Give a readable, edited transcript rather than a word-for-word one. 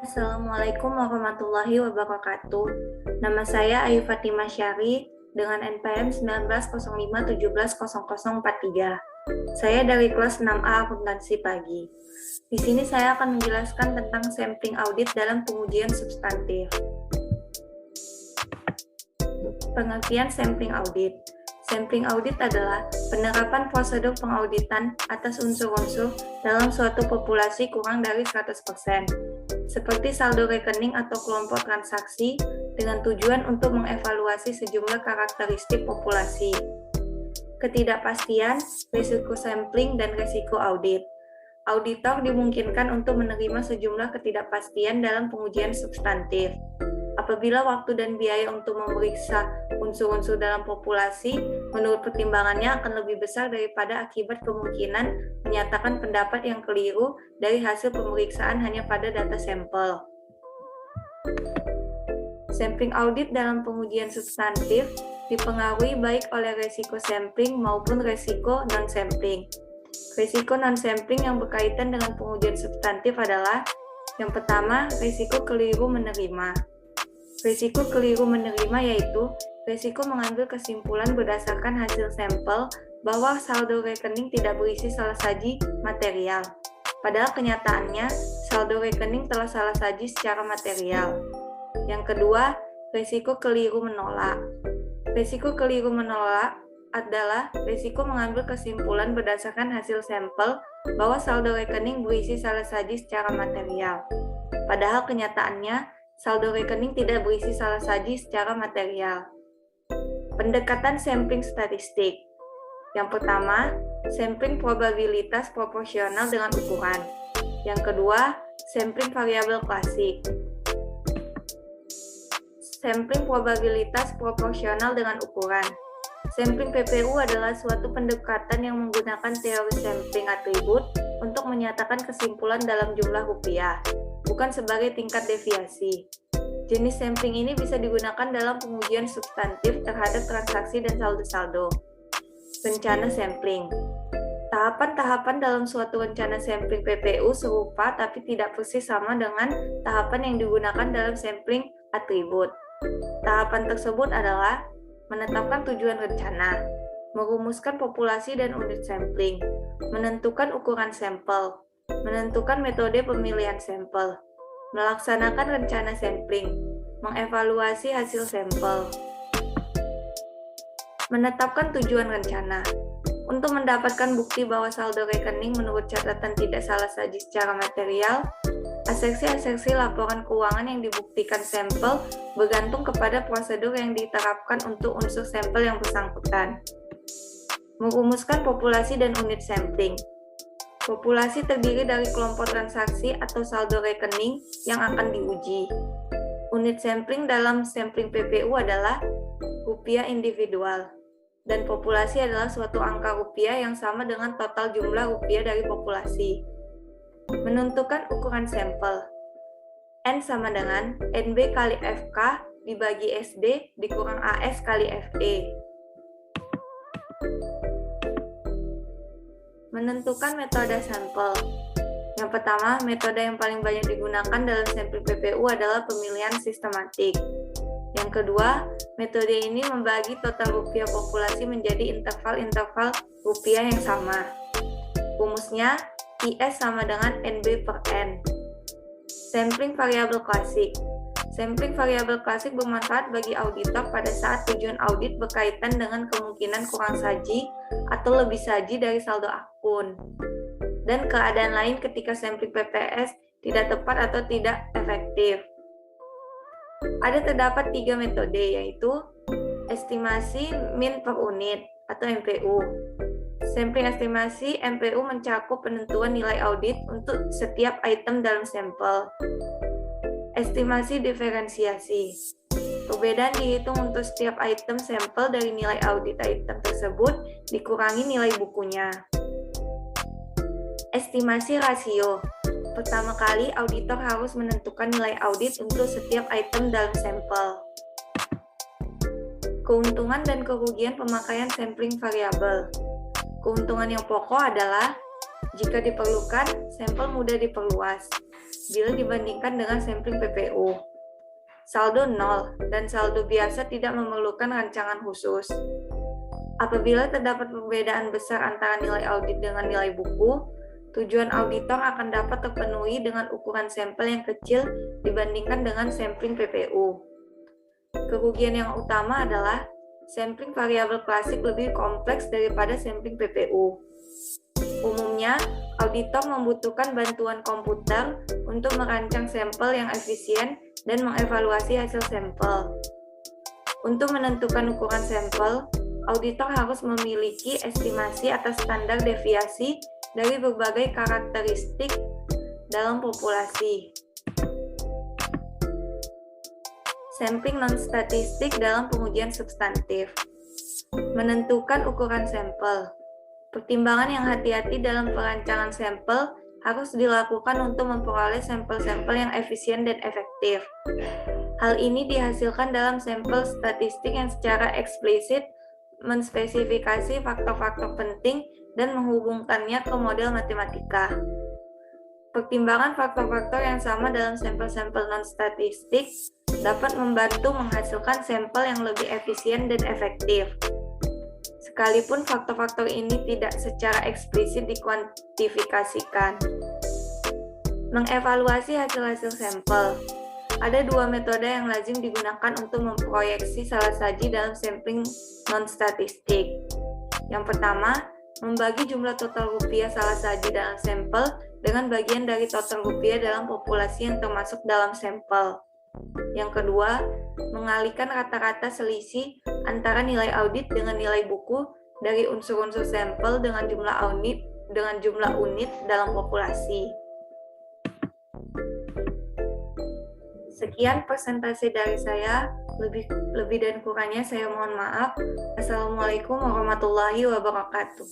Assalamualaikum warahmatullahi wabarakatuh. Nama saya Ayu Fatimah Syari dengan NPM 1905170043. Saya dari kelas 6A Akuntansi Pagi. Di sini saya akan menjelaskan tentang sampling audit dalam pengujian substantif. Pengertian sampling audit. Sampling audit adalah penerapan prosedur pengauditan atas unsur-unsur dalam suatu populasi kurang dari 100%, seperti saldo rekening atau kelompok transaksi, dengan tujuan untuk mengevaluasi sejumlah karakteristik populasi. Ketidakpastian, risiko sampling, dan risiko audit. Auditor dimungkinkan untuk menerima sejumlah ketidakpastian dalam pengujian substantif. Apabila waktu dan biaya untuk memeriksa unsur-unsur dalam populasi menurut pertimbangannya akan lebih besar daripada akibat kemungkinan menyatakan pendapat yang keliru dari hasil pemeriksaan hanya pada data sampel. Sampling audit dalam pengujian substantif dipengaruhi baik oleh resiko sampling maupun resiko non-sampling. Resiko non-sampling yang berkaitan dengan pengujian substantif adalah yang pertama, resiko keliru menerima. Risiko keliru menerima yaitu risiko mengambil kesimpulan berdasarkan hasil sampel bahwa saldo rekening tidak berisi salah saji material. Padahal kenyataannya saldo rekening telah salah saji secara material. Yang kedua, risiko keliru menolak. Risiko keliru menolak adalah risiko mengambil kesimpulan berdasarkan hasil sampel bahwa saldo rekening berisi salah saji secara material. Padahal kenyataannya saldo rekening tidak berisi salah saji secara material. Pendekatan sampling statistik. Yang pertama, sampling probabilitas proporsional dengan ukuran. Yang kedua, sampling variabel klasik. Sampling probabilitas proporsional dengan ukuran. Sampling PPU adalah suatu pendekatan yang menggunakan teori sampling atribut untuk menyatakan kesimpulan dalam jumlah rupiah, bukan sebagai tingkat deviasi. Jenis sampling ini bisa digunakan dalam pengujian substantif terhadap transaksi dan saldo-saldo. Rencana sampling. Tahapan-tahapan dalam suatu rencana sampling PPU serupa tapi tidak persis sama dengan tahapan yang digunakan dalam sampling atribut. Tahapan tersebut adalah menetapkan tujuan rencana, merumuskan populasi dan unit sampling, menentukan ukuran sampel, menentukan metode pemilihan sampel, melaksanakan rencana sampling, mengevaluasi hasil sampel, menetapkan tujuan rencana. Untuk mendapatkan bukti bahwa saldo rekening menurut catatan tidak salah saji secara material, aseksi-aseksi laporan keuangan yang dibuktikan sampel bergantung kepada prosedur yang diterapkan untuk unsur sampel yang bersangkutan. Merumuskan populasi dan unit sampling. Populasi terdiri dari kelompok transaksi atau saldo rekening yang akan diuji. Unit sampling dalam sampling PPU adalah rupiah individual, dan populasi adalah suatu angka rupiah yang sama dengan total jumlah rupiah dari populasi. Menentukan ukuran sampel. N sama dengan NB kali FK dibagi SD dikurang AS kali FE. Menentukan metode sampel. Yang pertama, metode yang paling banyak digunakan dalam sampling PPU adalah pemilihan sistematik. Yang kedua, metode ini membagi total rupiah populasi menjadi interval-interval rupiah yang sama. Rumusnya, IS sama dengan NB per N. Sampling variabel klasik. Sampling variabel klasik bermanfaat bagi auditor pada saat tujuan audit berkaitan dengan kemungkinan kurang saji atau lebih saji dari saldo akun, dan keadaan lain ketika sampling PPS tidak tepat atau tidak efektif. Terdapat 3 metode, yaitu estimasi min per unit atau MPU. Sampling estimasi MPU mencakup penentuan nilai audit untuk setiap item dalam sampel. Estimasi diferensiasi. Perbedaan dihitung untuk setiap item sampel dari nilai audit item tersebut dikurangi nilai bukunya. Estimasi rasio. Pertama kali, auditor harus menentukan nilai audit untuk setiap item dalam sampel. Keuntungan dan kerugian pemakaian sampling variabel. Keuntungan yang pokok adalah jika diperlukan, sampel mudah diperluas. bila dibandingkan dengan sampling PPU. Saldo 0 dan saldo biasa tidak memerlukan rancangan khusus. Apabila terdapat perbedaan besar antara nilai audit dengan nilai buku, tujuan auditor akan dapat terpenuhi dengan ukuran sampel yang kecil dibandingkan dengan sampling PPU. Kerugian yang utama adalah sampling variabel klasik lebih kompleks daripada sampling PPU. Umumnya, auditor membutuhkan bantuan komputer untuk merancang sampel yang efisien dan mengevaluasi hasil sampel. Untuk menentukan ukuran sampel, auditor harus memiliki estimasi atas standar deviasi dari berbagai karakteristik dalam populasi. Sampling non-statistik dalam pengujian substantif. Menentukan ukuran sampel. Pertimbangan yang hati-hati dalam perancangan sampel harus dilakukan untuk memperoleh sampel-sampel yang efisien dan efektif. Hal ini dihasilkan dalam sampel statistik yang secara eksplisit menspesifikasi faktor-faktor penting dan menghubungkannya ke model matematika. Pertimbangan faktor-faktor yang sama dalam sampel-sampel non-statistik dapat membantu menghasilkan sampel yang lebih efisien dan efektif. Sekalipun faktor-faktor ini tidak secara eksplisit dikuantifikasikan. Mengevaluasi hasil-hasil sampel. Ada dua metode yang lazim digunakan untuk memproyeksi salah saji dalam sampling non-statistik. Yang pertama, membagi jumlah total rupiah salah saji dalam sampel dengan bagian dari total rupiah dalam populasi yang termasuk dalam sampel. Yang kedua, mengalihkan rata-rata selisih antara nilai audit dengan nilai buku dari unsur-unsur sampel dengan jumlah unit dalam populasi. Sekian persentase dari saya, lebih dan kurangnya saya mohon maaf. Assalamualaikum warahmatullahi wabarakatuh.